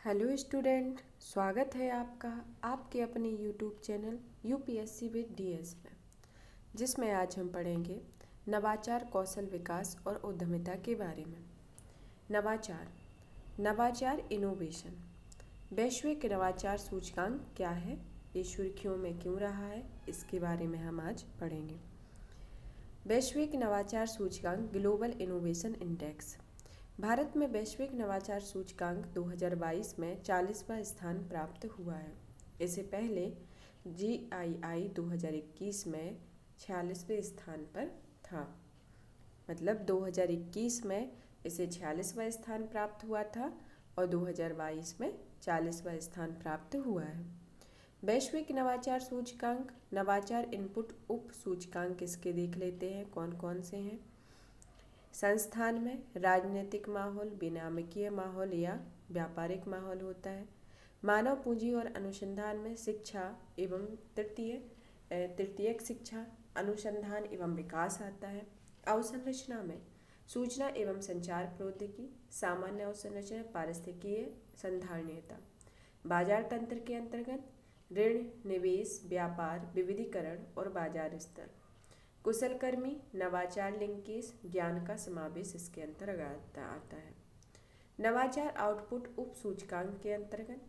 Hello student, स्वागत है आपका आपके अपने YouTube channel UPSC with DS में, जिसमें आज हम पढ़ेंगे नवाचार, कौशल विकास और उद्यमिता के बारे में। नवाचार इनोवेशन। वैश्विक नवाचार सूचकांक क्या है, ये सुर्खियों में क्यों रहा है, इसके बारे में हम आज पढ़ेंगे। वैश्विक नवाचार सूचकांक ग्लोबल इनोवेशन इंडेक्स। भारत में वैश्विक नवाचार सूचकांक 2022 में 40वां स्थान प्राप्त हुआ है। इससे पहले GII 2021 में 46वें स्थान पर था। मतलब 2021 में इसे 46वां स्थान प्राप्त हुआ था और 2022 में 40वां स्थान प्राप्त हुआ है। वैश्विक नवाचार सूचकांक, नवाचार इनपुट उप सूचकांक इसके देख लेते हैं कौन कौन से हैं। संस्थान में राजनीतिक माहौल, विनियामकीय माहौल या व्यापारिक माहौल होता है। मानव पूंजी और अनुसंधान में शिक्षा एवं तृतीयक शिक्षा, अनुसंधान एवं विकास आता है। अवसंरचना में सूचना एवं संचार प्रौद्योगिकी, सामान्य अवसंरचना, पारिस्थितिकीय संधारणीयता। बाजार तंत्र के अंतर्गत ऋण, निवेश, व्यापार, विविधीकरण और बाजार स्तर। कुशलकर्मी, नवाचार लिंकेज, ज्ञान का समावेश इसके अंतर्गत आता है। नवाचार आउटपुट उप सूचकांक के अंतर्गत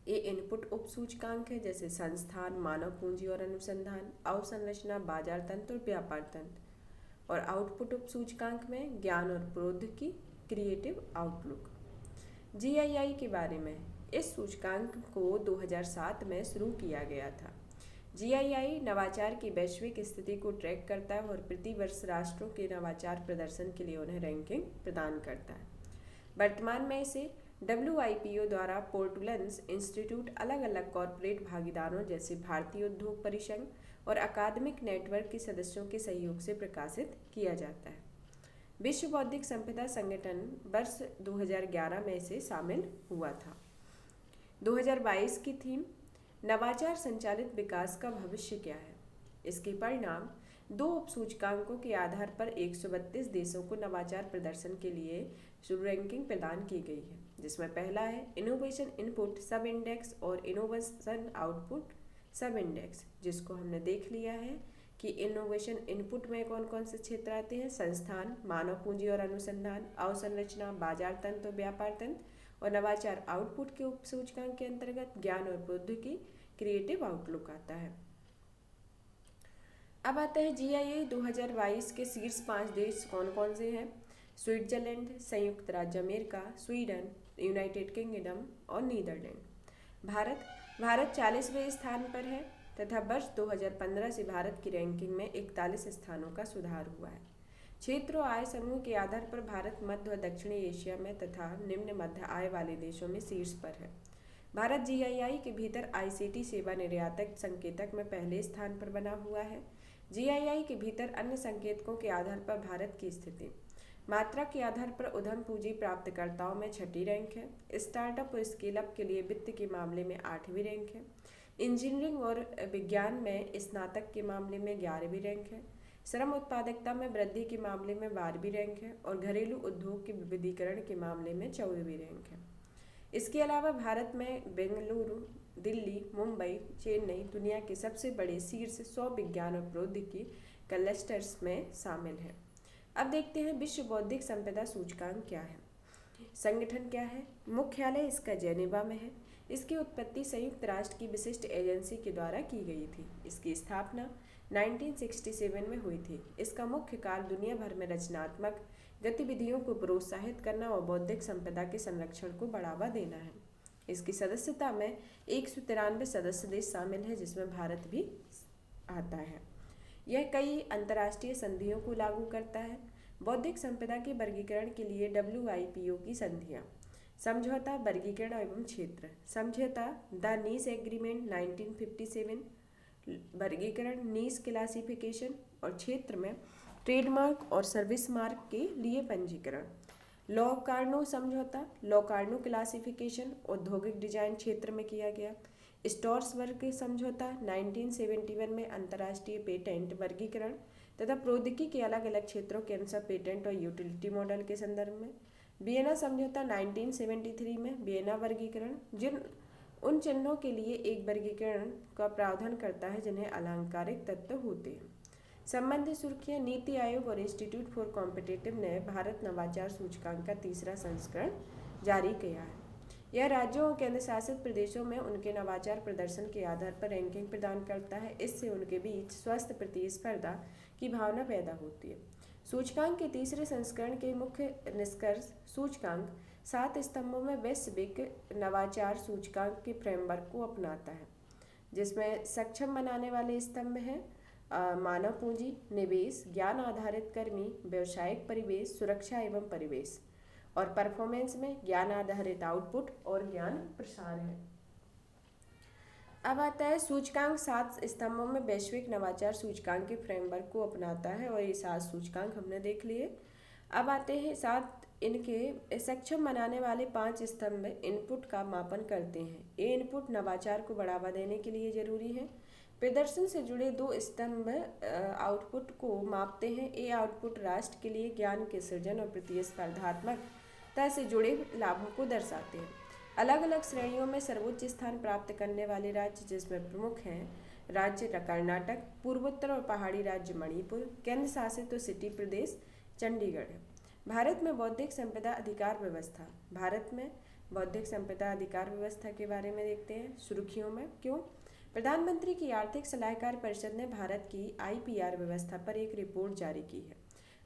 ये इनपुट उप सूचकांक है, जैसे संस्थान, मानव पूंजी और अनुसंधान, अवसंरचना, बाजार तंत्र और व्यापार तंत्र। और आउटपुट उप सूचकांक में ज्ञान और प्रौद्योगिकी, क्रिएटिव आउटलुक। GII के बारे में, इस सूचकांक को 2007 में शुरू किया गया था। GII नवाचार की वैश्विक स्थिति को ट्रैक करता है और प्रति वर्ष राष्ट्रों के नवाचार प्रदर्शन के लिए उन्हें रैंकिंग प्रदान करता है। वर्तमान में इसे WIPO द्वारा पोर्टुलेंस इंस्टीट्यूट, अलग अलग कॉरपोरेट भागीदारों जैसे भारतीय उद्योग परिसंघ और अकादमिक नेटवर्क के सदस्यों के सहयोग से प्रकाशित किया जाता है। विश्व बौद्धिक संपदा संगठन वर्ष 2011 में इसे शामिल हुआ था। 2022 की थीम नवाचार संचालित विकास का भविष्य क्या है। इसके परिणाम दो उपसूचकांकों के आधार पर 132 देशों को नवाचार प्रदर्शन के लिए रैंकिंग प्रदान की गई है, जिसमें पहला है इनोवेशन इनपुट सब इंडेक्स और इनोवेशन आउटपुट सब इंडेक्स, जिसको हमने देख लिया है कि इनोवेशन इनपुट में कौन कौन से क्षेत्र आते हैं। संस्थान, मानव पूंजी और अनुसंधान, अवसंरचना, बाजार तंत्र और व्यापार तंत्र। और नवाचार आउटपुट के उप सूचकांक के अंतर्गत ज्ञान और प्रौद्योगिकी, क्रिएटिव आउटलुक आता है। अब आता है GII 2022 के शीर्ष 5 देश कौन कौन से हैं। स्विट्जरलैंड, संयुक्त राज्य अमेरिका, स्वीडन, यूनाइटेड किंगडम और नीदरलैंड। भारत 40वें स्थान पर है तथा वर्ष 2015 से भारत की रैंकिंग में 41 स्थानों का सुधार हुआ है। क्षेत्र और आय समूह के आधार पर भारत मध्य और दक्षिणी एशिया में तथा निम्न मध्य आय वाले देशों में शीर्ष पर है। भारत GII के भीतर ICT सेवा निर्यातक संकेतक में पहले स्थान पर बना हुआ है। GII के भीतर अन्य संकेतकों के आधार पर भारत की स्थिति मात्रा के आधार पर उद्यम पूंजी प्राप्तकर्ताओं में 6ठी रैंक है। स्टार्टअप और स्केल अप के लिए वित्त के मामले में 8वीं रैंक है। इंजीनियरिंग और विज्ञान में स्नातक के मामले में 11वीं रैंक है। श्रम उत्पादकता में वृद्धि के मामले में 12वीं रैंक है और घरेलू उद्योग के विविधीकरण के मामले में 14वीं रैंक है। इसके अलावा भारत में बेंगलुरु, दिल्ली, मुंबई, चेन्नई दुनिया के सबसे बड़े शीर्ष 100 विज्ञान और प्रौद्योगिकी क्लस्टर्स में शामिल है। अब देखते हैं विश्व बौद्धिक संपदा सूचकांक क्या है। संगठन क्या है। मुख्यालय इसका जेनेवा में है। इसकी उत्पत्ति संयुक्त राष्ट्र की विशिष्ट एजेंसी के द्वारा की गई थी। इसकी स्थापना 1967 में हुई थी। इसका मुख्य कार्य दुनिया भर में रचनात्मक गतिविधियों को प्रोत्साहित करना और बौद्धिक संपदा के संरक्षण को बढ़ावा देना है। इसकी सदस्यता में 193 सदस्य देश शामिल हैं, जिसमें भारत भी आता है। यह कई अंतर्राष्ट्रीय संधियों को लागू करता है। बौद्धिक संपदा के वर्गीकरण के लिए WIPO की संधियाँ। समझौता, वर्गीकरण एवं क्षेत्र। समझौता द नीस एग्रीमेंट 1957, वर्गीकरण नीस क्लासिफिकेशन और क्षेत्र में ट्रेडमार्क और सर्विस मार्क के लिए पंजीकरण। लोकार्नो समझौता, लोकार्नो क्लासिफिकेशन औद्योगिक डिजाइन क्षेत्र में किया गया। स्टोर्सबर्ग समझौता 1971 में अंतर्राष्ट्रीय पेटेंट वर्गीकरण तथा प्रौद्योगिकी के अलग अलग क्षेत्रों के अनुसार पेटेंट और यूटिलिटी मॉडल के संदर्भ में। वियना समझौता 1973 में वियना वर्गीकरण उन चिन्हों के लिए एक वर्गीकरण का प्रावधान करता है जिन्हें अलंकारिक तत्व होते हैं। संबंधित सुर्खियां। नीति आयोग और इंस्टीट्यूट फॉर कॉम्पिटिटिव ने भारत नवाचार सूचकांक का तीसरा संस्करण जारी किया है। यह राज्यों और केंद्र शासित प्रदेशों में उनके नवाचार प्रदर्शन के आधार पर रैंकिंग प्रदान करता है। इससे उनके बीच स्वस्थ प्रतिस्पर्धा की भावना पैदा होती है। सूचकांक के तीसरे संस्करण के मुख्य निष्कर्ष। सूचकांक 7 स्तंभों में वैश्विक नवाचार सूचकांक के फ्रेमवर्क को अपनाता है, जिसमें सक्षम बनाने वाले स्तंभ हैं मानव पूंजी, निवेश, ज्ञान आधारित कर्मी, व्यावसायिक परिवेश, सुरक्षा एवं परिवेश, और परफॉर्मेंस में ज्ञान आधारित आउटपुट और ज्ञान प्रसार है। अब आता है सूचकांक 7 स्तंभों में वैश्विक नवाचार सूचकांक के फ्रेमवर्क को अपनाता है, और ये 7 सूचकांक हमने देख लिए। अब आते हैं 7 इनके सक्षम बनाने वाले 5 स्तंभ इनपुट का मापन करते हैं। ये इनपुट नवाचार को बढ़ावा देने के लिए जरूरी है। प्रदर्शन से जुड़े 2 स्तंभ आउटपुट को मापते हैं। ये आउटपुट राष्ट्र के लिए ज्ञान के सृजन और प्रतिस्पर्धात्मकता से जुड़े लाभों को दर्शाते हैं। अलग अलग श्रेणियों में सर्वोच्च स्थान प्राप्त करने वाले राज्य, जिसमें प्रमुख हैं राज्य कर्नाटक, पूर्वोत्तर और पहाड़ी राज्य मणिपुर, केंद्र शासित और सिटी प्रदेश चंडीगढ़ है। भारत में बौद्धिक संपदा अधिकार व्यवस्था। भारत में बौद्धिक संपदा अधिकार व्यवस्था के बारे में देखते हैं सुर्खियों में। क्यों? प्रधानमंत्री की आर्थिक सलाहकार परिषद ने भारत की IPR व्यवस्था पर एक रिपोर्ट जारी की है।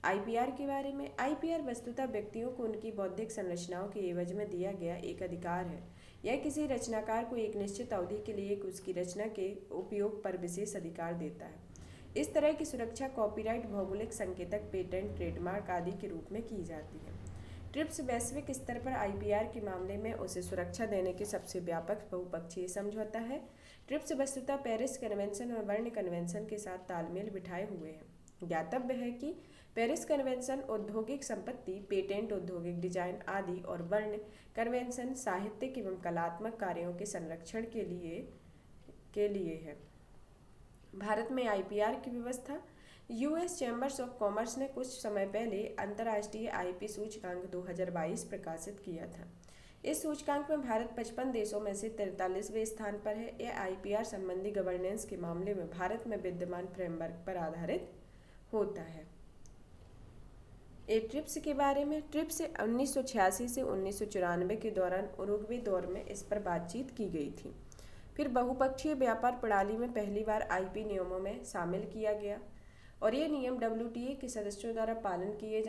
IPR के बारे में। IPR वस्तुतः व्यक्तियों को उनकी बौद्धिक संरचनाओं के एवज में दिया गया एक अधिकार है। यह किसी रचनाकार को एक निश्चित अवधि के लिए उसकी रचना के उपयोग पर विशेष अधिकार देता है। इस तरह की सुरक्षा कॉपीराइट, भौगोलिक संकेतक, पेटेंट, ट्रेडमार्क आदि के रूप में की जाती है। ट्रिप्स वैश्विक स्तर पर IPR के मामले में उसे सुरक्षा देने के सबसे व्यापक बहुपक्षीय समझौता है। ट्रिप्स वस्तुतः पेरिस कन्वेंशन और बर्न कन्वेंशन के साथ तालमेल बिठाए हुए हैं। ज्ञातव्य है कि पेरिस कन्वेंशन औद्योगिक संपत्ति, पेटेंट, औद्योगिक डिजाइन आदि, और बर्न कन्वेंशन साहित्यिक एवं कलात्मक कार्यों के संरक्षण के लिए है। भारत में IPR की व्यवस्था। US चैम्बर्स ऑफ कॉमर्स ने कुछ समय पहले अंतर्राष्ट्रीय IP सूचकांक 2022 प्रकाशित किया था। इस सूचकांक में भारत 55 देशों में से 43वें स्थान पर है। यह IPR संबंधी गवर्नेंस के मामले में भारत में विद्यमान फ्रेमवर्क पर आधारित होता है। ट्रिप्स के बारे में। ट्रिप्स 1986 से 1994 के दौरान उरुग्वे दौर में इस पर बातचीत की गई थी। फिर बहुपक्षीय व्यापार प्रणाली में पहली बार IP नियमों में शामिल किया गया, और ये नियम WTA के सदस्यों द्वारा पालन किए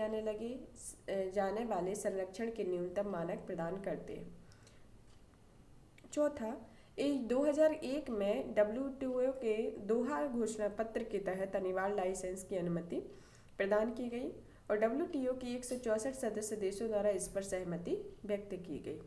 जाने वाले संरक्षण के न्यूनतम मानक प्रदान करते हैं। चौथा, 2001 में WTO के दोहा घोषणा पत्र के तहत अनिवार्य लाइसेंस की अनुमति प्रदान की गई, और WTO की 164 सदस्य देशों द्वारा इस पर सहमति व्यक्त की गई।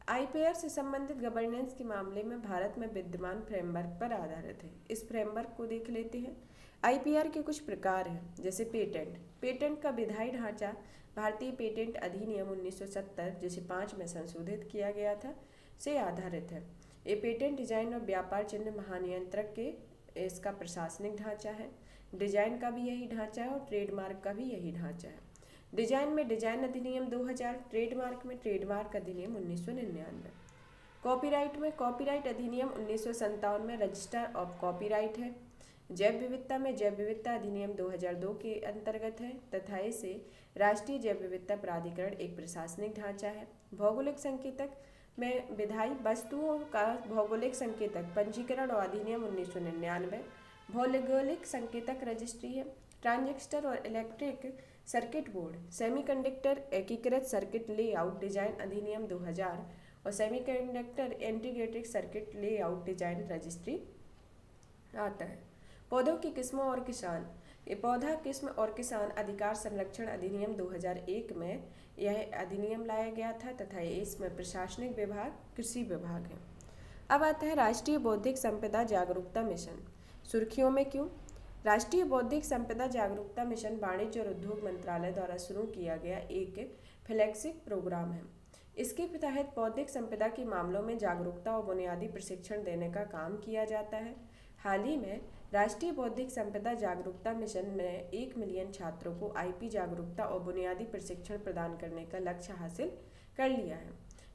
IPR से संबंधित गवर्नेंस के मामले में भारत में विद्यमान फ्रेमवर्क पर आधारित है। इस फ्रेमवर्क को देख लेते हैं। IPR के कुछ प्रकार हैं, जैसे पेटेंट। पेटेंट का विधायी ढांचा भारतीय पेटेंट अधिनियम 1970, जिसे 5 में संशोधित किया गया था, से आधारित है। ये पेटेंट डिजाइन और व्यापार चिन्ह महानियंत्रक के इसका प्रशासनिक ढांचा है। डिजाइन का भी यही ढांचा है और ट्रेडमार्क का भी यही ढांचा है। डिजाइन में डिजाइन अधिनियम 2000, ट्रेडमार्क में ट्रेडमार्क अधिनियम 1999। कॉपीराइट में कॉपीराइट अधिनियम 1957 में रजिस्टर ऑफ कॉपीराइट है। जैव विविधता में जैव विविधता अधिनियम 2002 के अंतर्गत है तथा इसे राष्ट्रीय जैव विविधता प्राधिकरण एक प्रशासनिक ढांचा है। भौगोलिक संकेतक में विधायी वस्तुओं का भौगोलिक संकेतक पंजीकरण और अधिनियम 1999। भौगोलिक संकेतक रजिस्ट्री है। ट्रांजिस्टर और इलेक्ट्रिक सर्किट बोर्ड, सेमीकंडक्टर एकीकृत सर्किट लेआउट डिजाइन अधिनियम 2000 और semiconductor integrated circuit layout design registry आता है। पौधों की किस्मों और किसान, ये पौधा किस्म और किसान अधिकार संरक्षण अधिनियम 2001 में यह अधिनियम लाया गया था तथा इसमें प्रशासनिक विभाग कृषि विभाग है। अब आता है राष्ट्रीय बौद्धिक संपदा जागरूकता मिशन। सुर्खियों में क्यों? राष्ट्रीय बौद्धिक संपदा जागरूकता मिशन वाणिज्य और उद्योग मंत्रालय द्वारा शुरू किया गया एक फ्लैगशिप प्रोग्राम है। इसके तहत बौद्धिक संपदा के मामलों में जागरूकता और बुनियादी प्रशिक्षण देने का काम किया जाता है। हाल ही में राष्ट्रीय बौद्धिक संपदा जागरूकता मिशन ने 1 मिलियन छात्रों को आईपी जागरूकता और बुनियादी प्रशिक्षण प्रदान करने का लक्ष्य हासिल कर लिया है।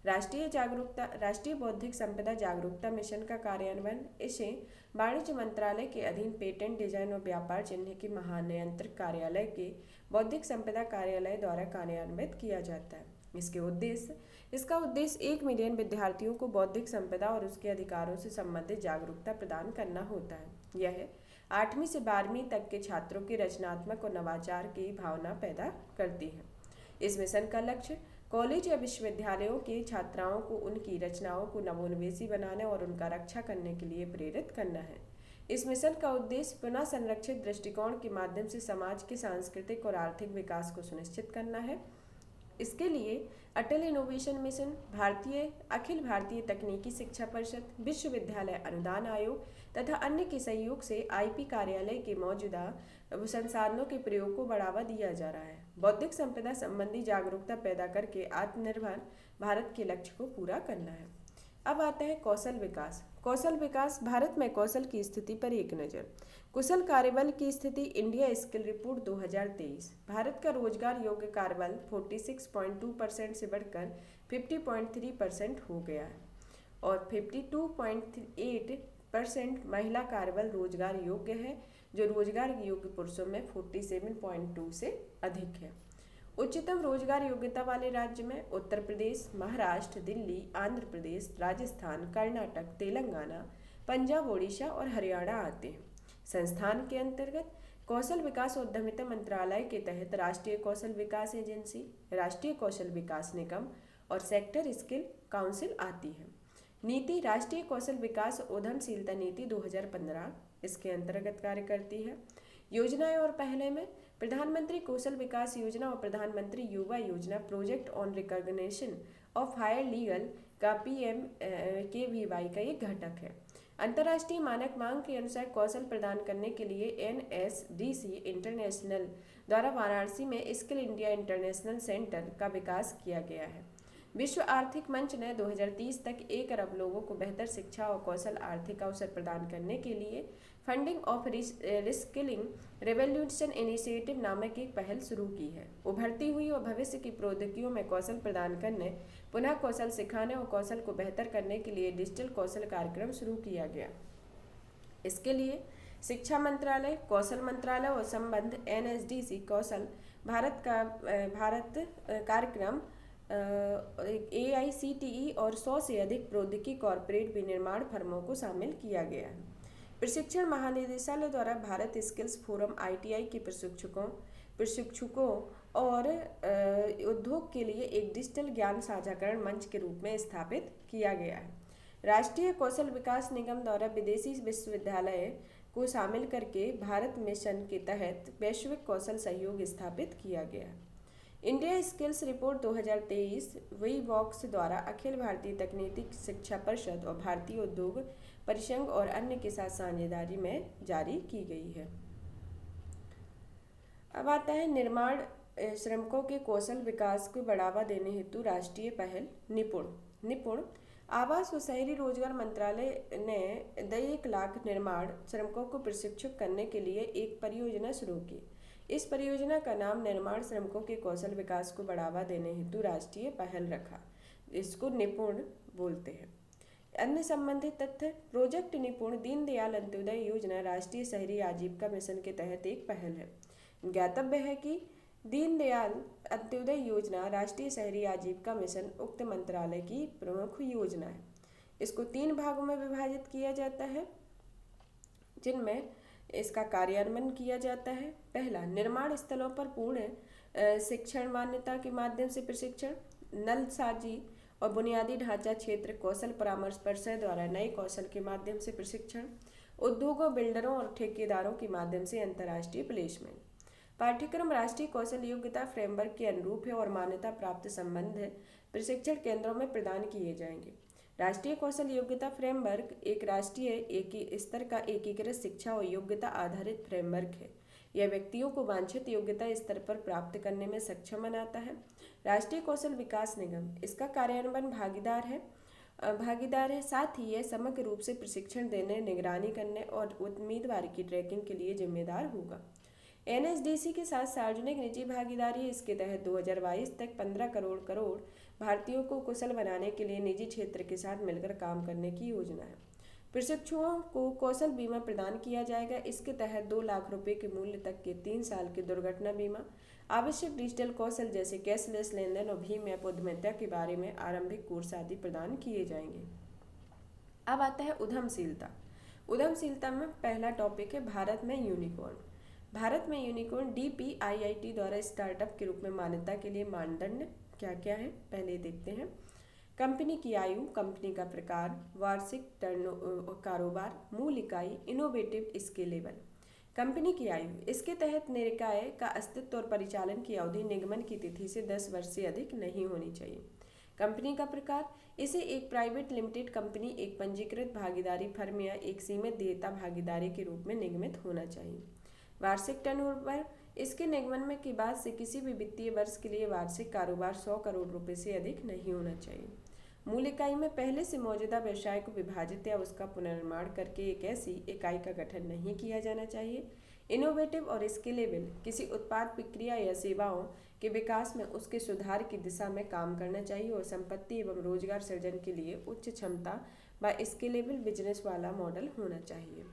राष्ट्रीय बौद्धिक संपदा जागरूकता मिशन का कार्यान्वयन इसे वाणिज्य मंत्रालय के अधीन पेटेंट डिजाइन और व्यापार चिन्ह के महानियंत्रक कार्यालय के बौद्धिक संपदा कार्यालय द्वारा कार्यान्वित किया जाता है। इसका उद्देश्य 1 मिलियन विद्यार्थियों को बौद्धिक संपदा और उसके अधिकारों से संबंधित जागरूकता प्रदान करना होता है। यह 8वीं से 12वीं तक के छात्रों की रचनात्मक और नवाचार की भावना पैदा करती है। इस मिशन का लक्ष्य कॉलेज या विश्वविद्यालयों के छात्राओं को उनकी रचनाओं को नवोन्मेषी बनाने और उनका रक्षा करने के लिए प्रेरित करना है। इस मिशन का उद्देश्य पुनः संरक्षित दृष्टिकोण के माध्यम से समाज के सांस्कृतिक और आर्थिक विकास को सुनिश्चित करना है। इसके लिए अटल इनोवेशन मिशन, अखिल भारतीय तकनीकी शिक्षा परिषद, विश्वविद्यालय अनुदान आयोग तथा अन्य के सहयोग से आईपी कार्यालय के मौजूदा संसाधनों के प्रयोग को बढ़ावा दिया जा रहा है। बौद्धिक संपदा संबंधी जागरूकता पैदा करके आत्मनिर्भर भारत के लक्ष्य को पूरा करना है। अब आता है कौशल विकास। भारत में कौशल की स्थिति पर एक नज़र। कुशल कार्यबल की स्थिति, इंडिया स्किल रिपोर्ट 2023। भारत का रोजगार योग्य कार्यबल 46.2% से बढ़कर 50.3% हो गया है और 52.8% महिला कार्यबल रोजगार योग्य है, जो रोजगार योग्य पुरुषों में 47.2 से अधिक है। उच्चतम रोजगार योग्यता वाले राज्य में उत्तर प्रदेश, महाराष्ट्र, दिल्ली, आंध्र प्रदेश, राजस्थान, कर्नाटक, तेलंगाना, पंजाब, ओडिशा और हरियाणा आते हैं। संस्थान के अंतर्गत कौशल विकास और उद्यमिता मंत्रालय के तहत राष्ट्रीय कौशल विकास एजेंसी, राष्ट्रीय कौशल विकास निगम और सेक्टर स्किल काउंसिल आती है। नीति राष्ट्रीय कौशल विकास उद्यमशीलता नीति 2015 इसके अंतर्गत कार्य करती है। योजनाएं और पहले में प्रधानमंत्री कौशल विकास योजना और Pradhan Mantri Yuva Yojana project on recognition of higher legal का PMKVY का एक घटक है। अंतर्राष्ट्रीय मानक मांग के अनुसार कौशल प्रदान करने के लिए NSDC इंटरनेशनल द्वारा वाराणसी में स्किल इंडिया इंटरनेशनल सेंटर का विकास किया गया है। विश्व आर्थिक मंच ने 2030 तक 1 अरब लोगों को बेहतर शिक्षा और कौशल आर्थिक अवसर प्रदान करने के लिए funding of reskilling revolution initiative नामक एक पहल शुरू की है। उभरती हुई और भविष्य की प्रौद्योगिकियों में कौशल प्रदान करने, पुनः कौशल सिखाने और कौशल को बेहतर करने के लिए डिजिटल कौशल कार्यक्रम शुरू किया गया। इसके लिए शिक्षा मंत्रालय, कौशल मंत्रालय और संबद्ध NSDC कौशल भारत कार्यक्रम AICTE और 100 से अधिक प्रौद्योगिकी कॉर्पोरेट विनिर्माण फर्मों को शामिल किया गया है। प्रशिक्षण महानिदेशालय द्वारा भारत स्किल्स फोरम ITI के प्रशिक्षकों और उद्योग के लिए एक डिजिटल ज्ञान साझाकरण मंच के रूप में स्थापित किया गया है। राष्ट्रीय कौशल विकास निगम द्वारा विदेशी विश्वविद्यालय को शामिल करके भारत मिशन के तहत वैश्विक कौशल सहयोग स्थापित किया गया है। इंडिया स्किल्स रिपोर्ट 2023 वीवॉक्स द्वारा अखिल भारतीय तकनीकी शिक्षा परिषद और भारतीय उद्योग परिसंघ और अन्य के साथ साझेदारी में जारी की गई है। अब आता है निर्माण श्रमिकों के कौशल विकास को बढ़ावा देने हेतु राष्ट्रीय पहल निपुण आवास व शहरी रोजगार मंत्रालय ने 1 लाख निर्माण श्रमिकों को प्रशिक्षित करने के लिए एक परियोजना शुरू की। इस परियोजना का नाम निर्माण श्रमिकों के कौशल विकास को बढ़ावा देने हेतु राष्ट्रीय पहल रखा। इसको निपुण बोलते हैं। अन्य संबंधित तथ्य, प्रोजेक्ट निपुण दीनदयाल अंत्योदय योजना राष्ट्रीय शहरी आजीविका मिशन के तहत एक पहल है। ज्ञातव्य है कि दीनदयाल अंत्योदय योजना राष्ट्रीय शहरी आजीविका मिशन उक्त मंत्रालय की प्रमुख योजना है। इसको 3 भागों में विभाजित किया जाता है, जिनमें इसका कार्यान्वयन किया जाता है। पहला, निर्माण स्थलों पर पूर्ण शिक्षण मान्यता के माध्यम से प्रशिक्षण, नलसाजी और बुनियादी ढांचा क्षेत्र कौशल परामर्श परिषद द्वारा नए कौशल के माध्यम से प्रशिक्षण, उद्योगों, बिल्डरों और ठेकेदारों के माध्यम से अंतर्राष्ट्रीय प्लेसमेंट। पाठ्यक्रम राष्ट्रीय कौशल योग्यता फ्रेमवर्क के अनुरूप है और मान्यता प्राप्त संबंध प्रशिक्षण केंद्रों में प्रदान किए जाएंगे। राष्ट्रीय कौशल योग्यता फ्रेमवर्क एक राष्ट्रीय स्तर का एकीकृत शिक्षा और योग्यता आधारित फ्रेमवर्क है। यह व्यक्तियों को वांछित योग्यता स्तर पर प्राप्त करने में सक्षम बनाता है। राष्ट्रीय कौशल विकास निगम इसका कार्यान्वयन भागीदार है भागीदार है। साथ ही यह समग्र रूप से प्रशिक्षण देने, निगरानी करने और उम्मीदवार की ट्रैकिंग के लिए जिम्मेदार होगा। एनएसडीसी के साथ सार्वजनिक निजी भागीदारी, इसके तहत 2022 तक 15 करोड़ भारतीयों को कुशल बनाने के लिए निजी क्षेत्र के साथ मिलकर काम करने की योजना है। प्रशिक्षुओं को कौशल बीमा प्रदान किया जाएगा। इसके तहत 2 लाख रुपए के मूल्य तक के 3 साल के दुर्घटना बीमा, आवश्यक डिजिटल कौशल जैसे कैशलेस लेनदेन और भीम ऐप उद्यमिता के बारे में आरंभिक कोर्स आदि प्रदान किए जाएंगे। अब आता है उद्यमशीलता। उद्यमशीलता में पहला टॉपिक है भारत में यूनिकॉर्न। भारत में यूनिकॉर्न DPIIT द्वारा स्टार्टअप के रूप में मान्यता के लिए मानदंड क्या क्या है, पहले देखते हैं। कंपनी की आयु, कंपनी का प्रकार, वार्षिक कारोबार, मूल इकाई, इनोवेटिव, स्केलेबल। कंपनी की आयु, इसके तहत निकाय का अस्तित्व और परिचालन की अवधि निगमन की तिथि से 10 वर्ष से अधिक नहीं होनी चाहिए। कंपनी का प्रकार, इसे एक प्राइवेट लिमिटेड कंपनी, एक पंजीकृत भागीदारी फर्म या एक सीमित देयता भागीदारी के रूप में निगमित होना चाहिए। वार्षिक टर्नओवर, इसके निगमन में के बाद से किसी भी वित्तीय वर्ष के लिए वार्षिक कारोबार 100 करोड़ रुपए से अधिक नहीं होना चाहिए। मूल इकाई में पहले से मौजूदा व्यवसाय को विभाजित या उसका पुनर्निर्माण करके एक ऐसी इकाई का गठन नहीं किया जाना चाहिए। इनोवेटिव और स्केलेबल, किसी उत्पाद, प्रक्रिया या सेवाओं के विकास में उसके सुधार की दिशा में काम करना चाहिए और संपत्ति एवं रोजगार सृजन के लिए उच्च क्षमता व स्केलेबल बिजनेस वाला मॉडल होना चाहिए।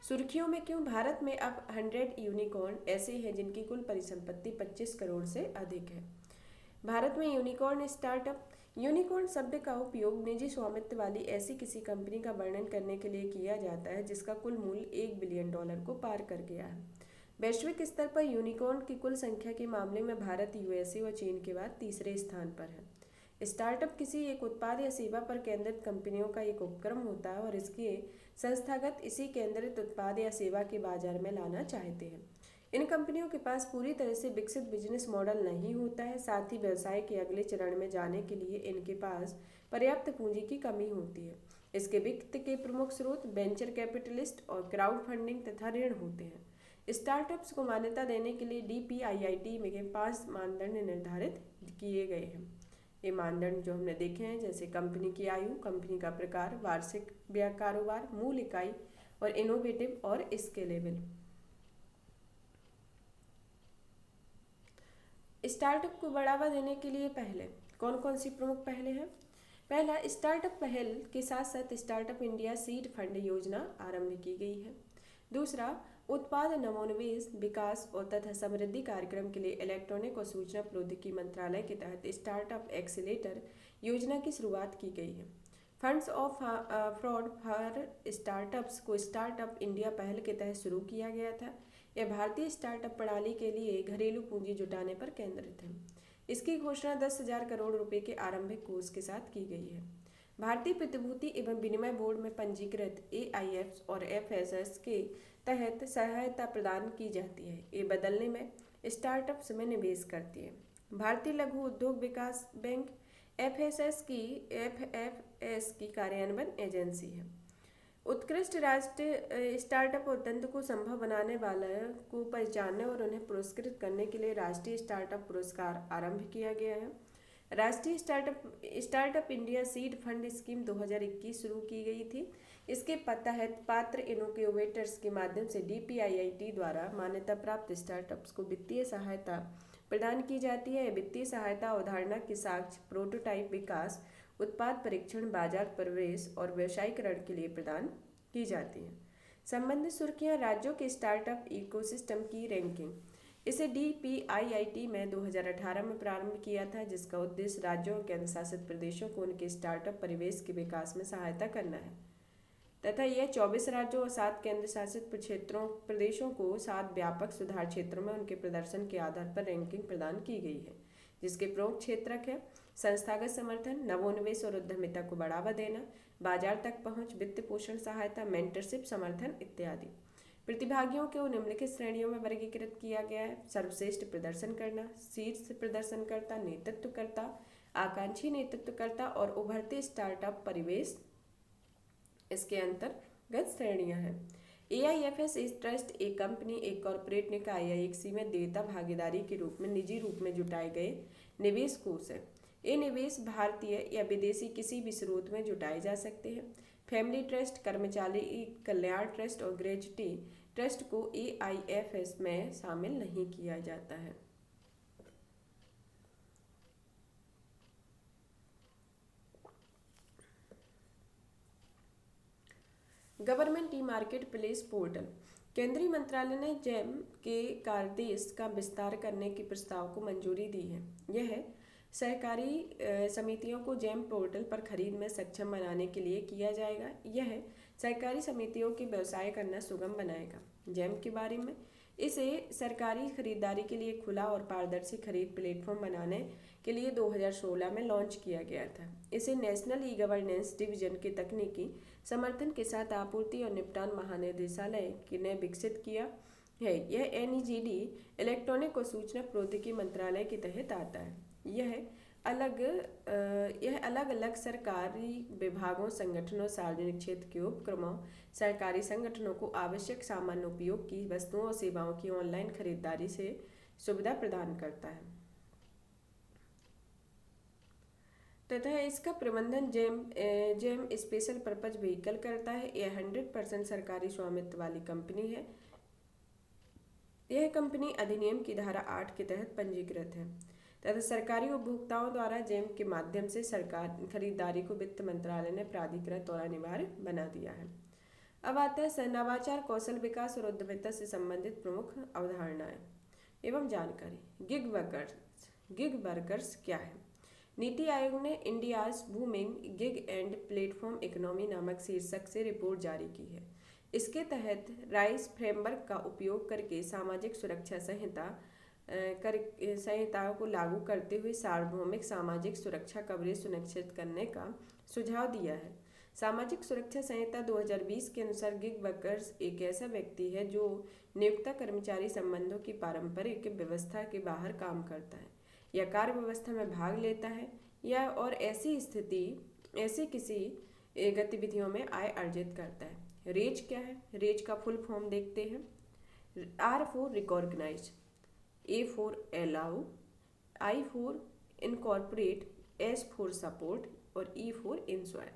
सुर्खियों में क्यों? भारत में अब 100 यूनिकॉर्न ऐसे हैं जिनकी कुल परिसंपत्ति 25 करोड़ से अधिक है। भारत में यूनिकॉर्न स्टार्टअप। यूनिकॉर्न शब्द का उपयोग निजी स्वामित्व वाली ऐसी किसी कंपनी का वर्णन करने के लिए किया जाता है जिसका कुल मूल्य $1 बिलियन को पार कर गया है। वैश्विक स्तर पर यूनिकॉर्न की कुल संख्या के मामले में भारत USA और चीन के बाद तीसरे स्थान पर है। स्टार्टअप किसी एक उत्पाद या सेवा पर केंद्रित कंपनियों का एक उपक्रम होता है और इसके संस्थागत इसी केंद्रित उत्पाद या सेवा के बाजार में लाना चाहते हैं। इन कंपनियों के पास पूरी तरह से विकसित बिजनेस मॉडल नहीं होता है। साथ ही व्यवसाय के अगले चरण में जाने के लिए इनके पास पर्याप्त पूंजी की कमी होती है। इसके वित्त के प्रमुख स्रोत वेंचर कैपिटलिस्ट और क्राउड फंडिंग तथा ऋण होते हैं। स्टार्टअप्स को मान्यता देने के लिए DPIIT में 5 मानदंड निर्धारित किए गए हैं। ये मानदंड जो हमने देखे हैं, जैसे कंपनी की आयु, कंपनी का प्रकार, वार्षिक कारोबार, मूल इकाई और इनोवेटिव और स्केलेबल। स्टार्टअप को बढ़ावा देने के लिए पहले कौन कौन सी प्रमुख पहलें हैं? पहला, स्टार्टअप पहल के साथ साथ स्टार्टअप इंडिया सीड फंड योजना आरंभ की गई है। दूसरा, उत्पाद नवोन्मेष, विकास और तथा समृद्धि कार्यक्रम के लिए इलेक्ट्रॉनिक और सूचना प्रौद्योगिकी मंत्रालय के तहत स्टार्टअप एक्सीलेटर योजना की शुरुआत की गई है। Funds of fraud for startups को स्टार्टअप इंडिया पहल के तहत शुरू किया गया था। यह भारतीय स्टार्टअप प्रणाली के लिए घरेलू पूंजी जुटाने पर केंद्रित है। इसकी घोषणा 10,000 करोड़ रुपए के आरंभिक कोष के साथ की गई है। भारतीय प्रतिभूति एवं विनिमय बोर्ड में पंजीकृत AIFs और FSS के तहत सहायता प्रदान की जाती है। ये बदलने में स्टार्टअप्स में निवेश करती है। भारतीय लघु उद्योग विकास बैंक FSS की कार्यान्वयन एजेंसी है। उत्कृष्ट राष्ट्रीय स्टार्टअप और तंत्र को संभव बनाने वाले को पहचानने और उन्हें पुरस्कृत करने के लिए राष्ट्रीय स्टार्टअप पुरस्कार आरंभ किया गया है। राष्ट्रीय startup India seed fund scheme 2021 शुरू की गई थी। इसके तहत पात्र इनोवेटर्स के माध्यम से DPIIT द्वारा मान्यता प्राप्त स्टार्टअप्स को वित्तीय सहायता प्रदान की जाती है। वित्तीय सहायता अवधारणा के साक्ष्य, प्रोटोटाइप विकास, उत्पाद परीक्षण, बाजार प्रवेश और व्यावसायीकरण के लिए प्रदान की जाती है। संबंधित सुर्खियां, राज्यों के स्टार्टअप इकोसिस्टम की रैंकिंग। इसे DPIIT में 2018 में प्रारंभ किया था, जिसका उद्देश्य राज्यों और केंद्रशासित प्रदेशों को उनके स्टार्टअप परिवेश के विकास में सहायता करना है तथा यह 24 राज्यों और 7 केंद्र शासित प्रदेशों को 7 व्यापक सुधार क्षेत्रों में उनके प्रदर्शन के आधार पर रैंकिंग प्रदान की गई है, जिसके प्रमुख क्षेत्रक है संस्थागत समर्थन, नवोन्मेष और उद्यमिता को बढ़ावा देना, बाजार तक पहुंच, वित्त पोषण सहायता, मेंटरशिप समर्थन इत्यादि। प्रतिभागियों को निम्नलिखित श्रेणियों में वर्गीकृत किया गया है: सर्वश्रेष्ठ प्रदर्शन करना, शीर्ष प्रदर्शनकर्ता, नेतृत्वकर्ता, आकांक्षी नेतृत्वकर्ता और उभरते स्टार्टअप परिवेश। इसके अंतर्गत श्रेणियां हैं। AIFS ट्रस्ट एक कंपनी, एक कॉर्पोरेट निकाय या एक सीमित देयता भागीदारी के रूप में निजी रूप में जुटाए गए निवेश कोष है। ये निवेश भारतीय या विदेशी किसी भी स्रोत में जुटाए जा सकते हैं। फैमिली ट्रस्ट, कर्मचारी कल्याण ट्रस्ट और ग्रेजुटी ट्रस्ट को AIFs में शामिल नहीं किया जाता है। Government e market place portal. केंद्रीय मंत्रालय ने जेम के कार्यादेश का विस्तार करने के प्रस्ताव को मंजूरी दी है। यह सहकारी समितियों को जेम पोर्टल पर खरीद में सक्षम बनाने के लिए किया जाएगा। यह सहकारी समितियों के व्यवसाय करना सुगम बनाएगा। जेम के बारे में, इसे सरकारी खरीदारी के लिए खुला और पारदर्शी खरीद प्लेटफॉर्म बनाने के लिए 2016 में लॉन्च किया गया था। इसे नेशनल ई गवर्नेंस डिवीजन के तकनीकी समर्थन के साथ आपूर्ति और निपटान महानिदेशालय ने विकसित किया है। यह NEGD इलेक्ट्रॉनिक और सूचना प्रौद्योगिकी मंत्रालय के तहत आता है। यह अलग अलग सरकारी विभागों, संगठनों, सार्वजनिक क्षेत्र के उपक्रमों, सरकारी संगठनों को आवश्यक सामान्य उपयोग की वस्तुओं और सेवाओं की ऑनलाइन खरीदारी से सुविधा प्रदान करता है तथा इसका प्रबंधन जेम स्पेशल पर्पज व्हीकल करता है। यह 100% सरकारी स्वामित्व वाली कंपनी है। यह कंपनी अधिनियम की धारा 8 के तहत पंजीकृत है तथा सरकारी उपभोक्ताओं द्वारा जेम के माध्यम से सरकार खरीदारी को वित्त मंत्रालय ने प्राधिकृत और अनिवार्य बना दिया है। अब आता है नवाचार, कौशल विकास और उद्यमिता से संबंधित प्रमुख अवधारणाएं एवं जानकारी। गिग वर्कर्स क्या है? नीति आयोग ने India's booming gig and platform economy नामक शीर्षक से रिपोर्ट जारी की है। इसके तहत राइस फ्रेमवर्क का उपयोग करके सामाजिक सुरक्षा संहिताओं को लागू करते हुए सार्वभौमिक सामाजिक सुरक्षा कवरेज सुनिश्चित करने का सुझाव दिया है। सामाजिक सुरक्षा संहिता 2020 के अनुसार गिग वर्कर्स एक ऐसा व्यक्ति है जो नियोक्ता कर्मचारी संबंधों की पारंपरिक व्यवस्था के बाहर काम करता है या कार्य व्यवस्था में भाग लेता है या और ऐसी किसी गतिविधियों में आय अर्जित करता है। रेज क्या है? रेज का फुल फॉर्म देखते हैं। R for recognize, A for allow, I for incorporate, S for support और E फॉर इंश्योर।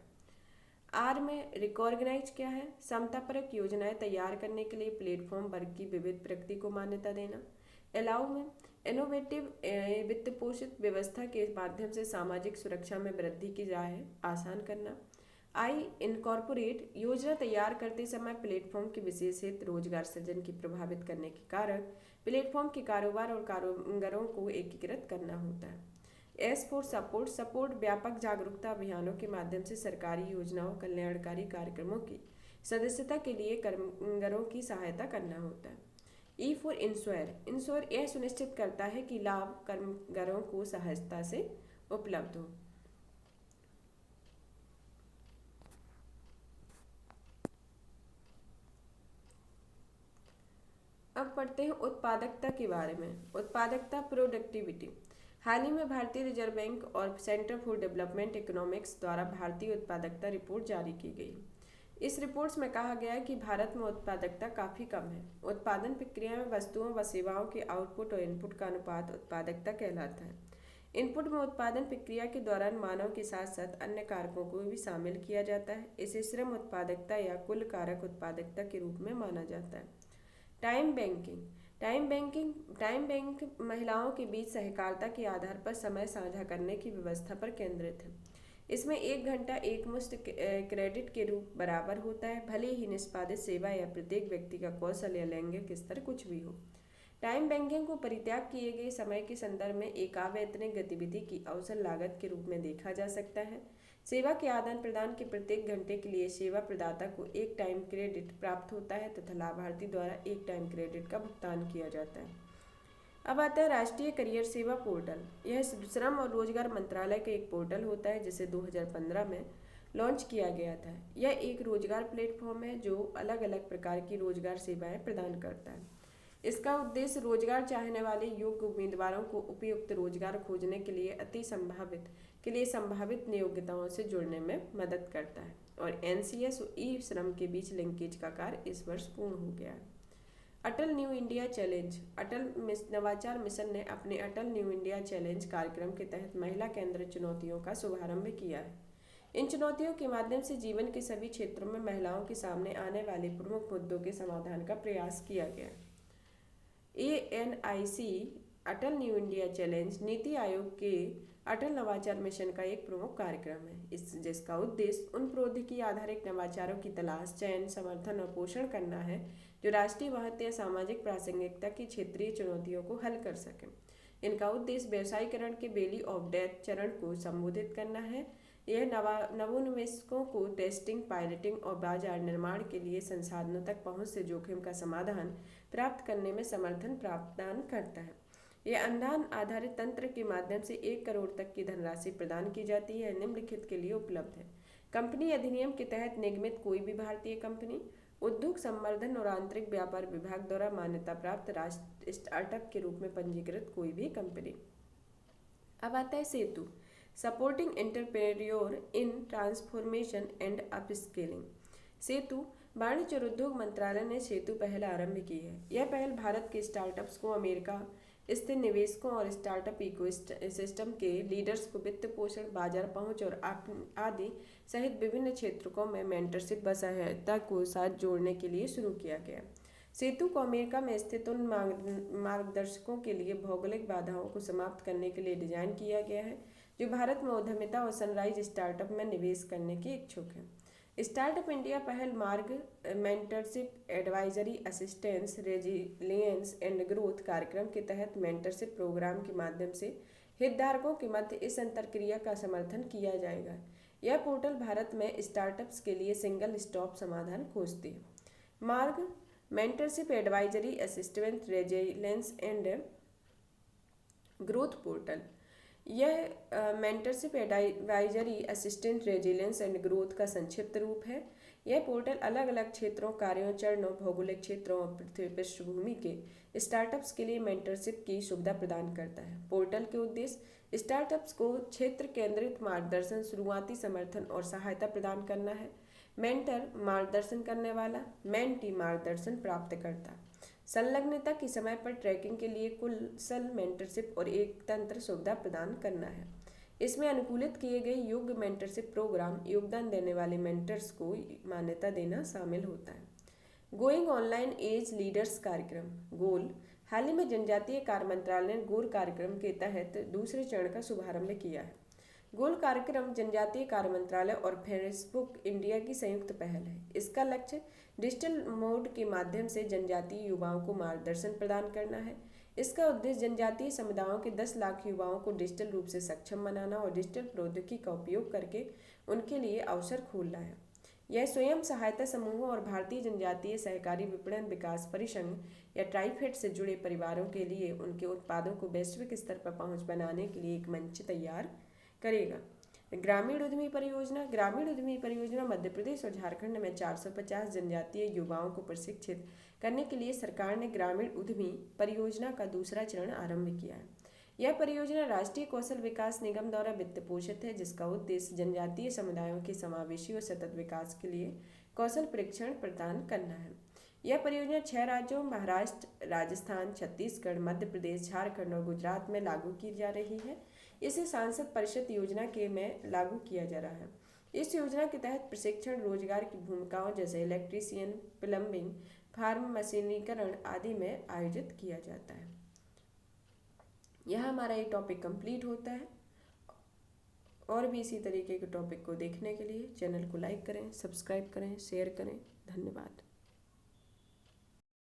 R में रिकॉग्नाइज क्या है? समतापरक योजनाएं तैयार करने के लिए प्लेटफॉर्म वर्ग की विविध प्रकृति को मान्यता देना। अलाउ में इनोवेटिव वित्त पोषित व्यवस्था के माध्यम से सामाजिक सुरक्षा में वृद्धि की राह आसान करना। आई इनकॉर्पोरेट योजना तैयार करते समय प्लेटफॉर्म के विशेष हित रोजगार सृजन की प्रभावित करने के कारण प्लेटफॉर्म के कारोबार और कारोबारों को एकीकृत करना होता है। एस फॉर सपोर्ट व्यापक जागरूकता अभियानों के माध्यम से सरकारी योजनाओं, कल्याणकारी कार्यक्रमों की सदस्यता के लिए कामगारों की सहायता करना होता है। ई फॉर इंश्योर यह सुनिश्चित करता है कि लाभ कामगारों को सहजता से उपलब्ध हो। अब पढ़ते हैं उत्पादकता के बारे में। उत्पादकता, प्रोडक्टिविटी। हाल ही में भारतीय रिजर्व बैंक और सेंटर फॉर डेवलपमेंट इकोनॉमिक्स द्वारा भारतीय उत्पादकता रिपोर्ट जारी की गई। इस रिपोर्ट में कहा गया है कि भारत में उत्पादकता काफ़ी कम है। उत्पादन प्रक्रिया में वस्तुओं व सेवाओं के आउटपुट और इनपुट का अनुपात उत्पादकता कहलाता है। इनपुट में उत्पादन प्रक्रिया के दौरान मानव के साथ साथ अन्य कारकों को भी शामिल किया जाता है। इसे श्रम उत्पादकता या कुल कारक उत्पादकता के रूप में माना जाता है। टाइम बैंक महिलाओं के बीच सहकारिता के आधार पर समय साझा करने की व्यवस्था पर केंद्रित है। इसमें 1 घंटा एकमुश्त क्रेडिट के रूप बराबर होता है, भले ही निष्पादित सेवा या प्रत्येक व्यक्ति का कौशल या लैंगिक स्तर कुछ भी हो। टाइम बैंकिंग को परित्याग किए गए समय के संदर्भ में एक अवैतनिक गतिविधि की अवसर लागत के रूप में देखा जा सकता है। सेवा के आदान प्रदान के प्रत्येक घंटे के लिए सेवा प्रदाता को 1 टाइम क्रेडिट प्राप्त होता है तथा लाभार्थी द्वारा 1 टाइम क्रेडिट का भुगतान किया जाता है। अब आता है राष्ट्रीय करियर सेवा पोर्टल। यह श्रम और रोजगार मंत्रालय का एक पोर्टल होता है जिसे 2015 में लॉन्च किया गया था। यह एक रोजगार प्लेटफॉर्म है जो अलग अलग प्रकार की रोजगार सेवाएं प्रदान करता है। इसका उद्देश्य रोजगार चाहने वाले योग्य उम्मीदवारों को उपयुक्त रोजगार खोजने के लिए संभावित नियोक्ताओं से जुड़ने में मदद करता है और NCS और ई श्रम के बीच लिंकेज का कार्य इस वर्ष पूर्ण हो गया है। अटल न्यू इंडिया चैलेंज। नवाचार मिशन ने अपने अटल न्यू इंडिया चैलेंज कार्यक्रम के तहत महिला केंद्रित चुनौतियों का शुभारंभ किया है। इन चुनौतियों के माध्यम से जीवन के सभी क्षेत्रों में महिलाओं के सामने आने वाले प्रमुख मुद्दों के समाधान का प्रयास किया गया। ANIC अटल new India challenge NITI Aayog के अटल नवाचार मिशन का एक प्रमुख कार्यक्रम है, जिसका उद्देश्य उन प्रौद्योगिकी आधारित नवाचारों की तलाश, चयन, समर्थन और पोषण करना है जो राष्ट्रीय महत्व या सामाजिक प्रासंगिकता की क्षेत्रीय चुनौतियों को हल कर सकें। इनका उद्देश्य व्यवसायीकरण के वैली ऑफ डेथ चरण को संबोधित करना है। यह नवोन्मेषकों को टेस्टिंग, पायलटिंग और बाजार निर्माण के लिए संसाधनों तक पहुंच से जोखिम का समाधान प्राप्त करने में समर्थन प्रदान करता है। यह अनुदान आधारित तंत्र के माध्यम से 1 करोड़ तक की धनराशि प्रदान की जाती है। निम्नलिखित के लिए उपलब्ध है। कंपनी अधिनियम के तहत निगमित कोई भी भारतीय कंपनी, उद्योग संवर्धन और आंतरिक व्यापार विभाग द्वारा मान्यता प्राप्त राष्ट्रीय स्टार्टअप के रूप में पंजीकृत कोई भी कंपनी। अब आता है Setu, supporting entrepreneur in transformation and upskilling. Setu वाणिज्य और उद्योग मंत्रालय ने सेतु पहल आरंभ की है। यह पहल भारत के स्टार्टअप्स को अमेरिका स्थित निवेशकों और स्टार्टअप इकोसिस्टम के लीडर्स को वित्त पोषण, बाजार पहुंच और आदि सहित विभिन्न क्षेत्रों में मेंटरशिप व सहायता को साथ जोड़ने के लिए शुरू किया गया। सेतु को अमेरिका में स्थित उन मार्गदर्शकों के लिए भौगोलिक बाधाओं को समाप्त करने के लिए डिजाइन किया गया है जो भारत में उद्यमिता और सनराइज स्टार्टअप में निवेश करने के इच्छुक हैं। स्टार्टअप इंडिया पहल मार्ग, mentorship, advisory, assistance, resilience and growth कार्यक्रम के तहत मेंटरशिप प्रोग्राम के माध्यम से हितधारकों के मध्य इस अंतरक्रिया का समर्थन किया जाएगा। यह पोर्टल भारत में स्टार्टअप्स के लिए सिंगल स्टॉप समाधान खोजती है। Marg, mentorship, advisory, assistance, resilience and growth portal. यह mentorship, advisory, assistant, resilience and growth का संक्षिप्त रूप है। यह पोर्टल अलग अलग क्षेत्रों, कार्यों, चरणों, भौगोलिक क्षेत्रों और पृथ्वी पृष्ठभूमि के स्टार्टअप्स के लिए मेंटरशिप की सुविधा प्रदान करता है। पोर्टल के उद्देश्य स्टार्टअप्स को क्षेत्र केंद्रित मार्गदर्शन, शुरुआती समर्थन और सहायता प्रदान करना है। मेंटर मार्गदर्शन करने वाला, मेंटी मार्गदर्शन प्राप्त करता, संलग्नता की समय पर ट्रैकिंग के लिए कुशल मेंटरशिप और एक तंत्र सुविधा प्रदान करना है। इसमें अनुकूलित किए गए योग्य मेंटरशिप प्रोग्राम, योगदान देने वाले मेंटर्स को मान्यता देना शामिल होता है। गोइंग ऑनलाइन एज लीडर्स कार्यक्रम गोल। हाल ही में जनजातीय कार्य मंत्रालय ने गोल कार्यक्रम के तहत दूसरे चरण का शुभारंभ किया है। गोल कार्यक्रम जनजातीय कार्य मंत्रालय और फेसबुक इंडिया की संयुक्त पहल है। इसका लक्ष्य डिजिटल मोड के माध्यम से जनजातीय युवाओं को मार्गदर्शन प्रदान करना है। इसका उद्देश्य जनजातीय समुदायों के 10 लाख युवाओं को डिजिटल रूप से सक्षम बनाना और डिजिटल प्रौद्योगिकी का उपयोग करके उनके लिए अवसर खोलना है। यह स्वयं सहायता समूहों और भारतीय जनजातीय सहकारी विपणन विकास परिसंघ या ट्राइफेड से जुड़े परिवारों के लिए उनके उत्पादों को वैश्विक स्तर पर पहुंच बनाने के लिए एक मंच तैयार करेगा। ग्रामीण उद्यमी परियोजना। ग्रामीण उद्यमी परियोजना मध्य प्रदेश और झारखंड में 450 जनजातीय युवाओं को प्रशिक्षित करने के लिए सरकार ने ग्रामीण उद्यमी परियोजना का दूसरा चरण आरंभ किया है। यह परियोजना राष्ट्रीय कौशल विकास निगम द्वारा वित्त पोषित है, जिसका उद्देश्य जनजातीय समुदायों के समावेशी और सतत विकास के लिए कौशल प्रशिक्षण प्रदान करना है। यह परियोजना 6 राज्यों महाराष्ट्र, राजस्थान, छत्तीसगढ़, मध्य प्रदेश, झारखंड और गुजरात में लागू की जा रही है। इसे सांसद परिषद योजना के में लागू किया जा रहा है। इस योजना के तहत प्रशिक्षण रोजगार की भूमिकाओं जैसे इलेक्ट्रीशियन, प्लम्बिंग, फार्म मशीनीकरण आदि में आयोजित किया जाता है। यह हमारा ये टॉपिक कंप्लीट होता है। और भी इसी तरीके के टॉपिक को देखने के लिए चैनल को लाइक करें, सब्सक्राइब करें, शेयर करें। धन्यवाद।